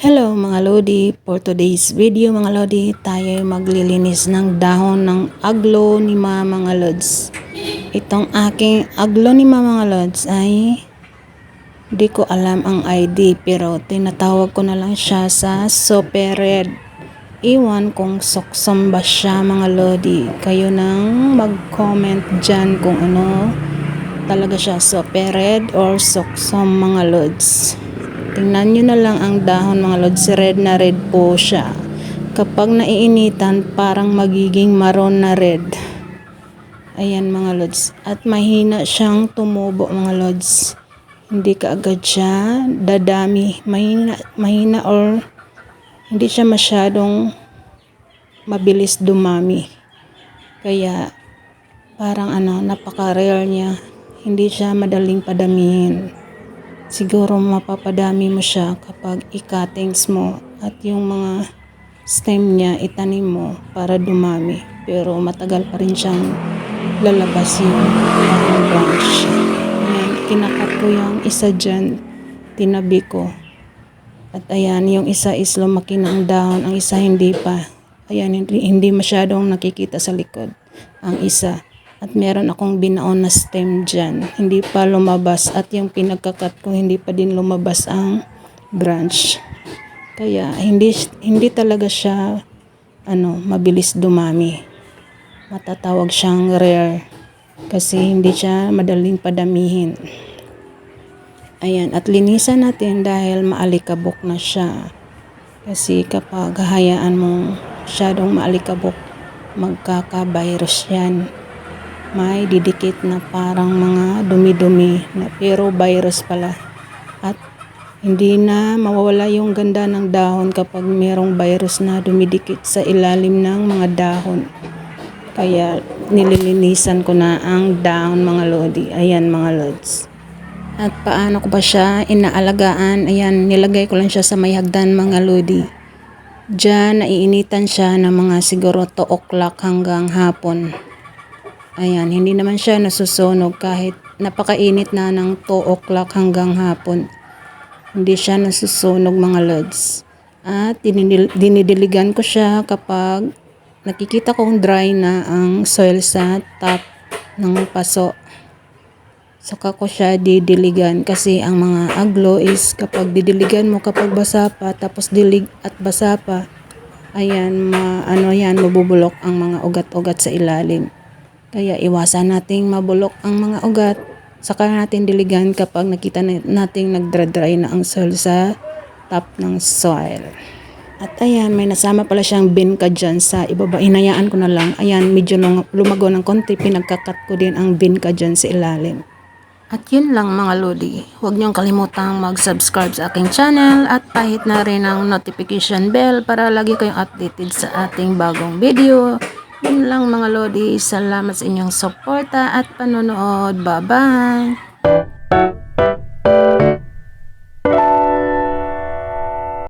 Hello mga Lodi, for today's video mga Lodi, tayo maglilinis ng dahon ng aglonema mga Lods. Itong aking aglonema mga Lods ay di ko alam ang ID pero tinatawag ko na lang siya sa super red. Iwan kung soksom ba siya mga Lodi. Kayo nang mag-comment dyan kung ano talaga siya, super red or soksom mga Lods. Tingnan nyo na lang ang dahon mga Lods, red na red po siya. Kapag naiinitan, parang magiging maroon na red. Ayan mga Lods. At mahina siyang tumubo mga Lods. Hindi kaagad siya dadami. Mahina or hindi siya masyadong mabilis dumami. Kaya parang napaka-rare niya. Hindi siya madaling padamihin. Siguro mapapadami mo siya kapag i-cuttings mo at yung mga stem niya itanim mo para dumami. Pero matagal pa rin siyang lalabas yung branch. Ayan, kinakat ko yung isa dyan, tinabi ko. At ayan, yung isa is lumaki na ang dahon, ang isa hindi pa. Ayan, hindi masyadong nakikita sa likod ang isa. At meron akong binaon na stem dyan. Hindi pa lumabas. At yung pinagkakat ko, hindi pa din lumabas ang branch. Kaya, hindi talaga siya, mabilis dumami. Matatawag siyang rare. Kasi hindi siya madaling padamihin. Ayan, at linisan natin dahil maalikabok na siya. Kasi kapag hayaan mo masyadong maalikabok, magkaka-virus yan. May didikit na parang mga dumi-dumi na pero virus pala. At hindi na mawawala yung ganda ng dahon kapag mayroong virus na dumidikit sa ilalim ng mga dahon. Kaya nililinisan ko na ang dahon mga Lodi. Ayan mga Lods. At paano ko ba siya inaalagaan? Ayan, nilagay ko lang siya sa may hagdan mga Lodi. Diyan naiinitan siya ng mga siguro 2 o'clock hanggang hapon. Ayan, hindi naman siya nasusunog kahit napakainit na ng 2 o'clock hanggang hapon. Hindi siya nasusunog mga Lods. At dinidiligan ko siya kapag nakikita kong dry na ang soil sa top ng paso. Saka ko siya didiligan kasi ang mga aglo is kapag didiligan mo kapag basa pa tapos dilig at basa pa, ayan, mabubulok ang mga ugat-ugat sa ilalim. Kaya iwasan nating mabulok ang mga ugat. Saka natin diligan kapag nakita nating nagdra-dry na ang soil sa top ng soil. At ayan, may nasama pala siyang binka dyan sa ibaba. Hinayaan ko na lang. Ayan, medyo lumago ng konti. Pinagkakat ko din ang binka dyan sa ilalim. At yun lang mga Lodi. Huwag niyong kalimutang mag-subscribe sa aking channel at pahit na rin ang notification bell para lagi kayong updated sa ating bagong video. Yun lang mga Lodi. Salamat sa inyong suporta at panonood. Bye-bye!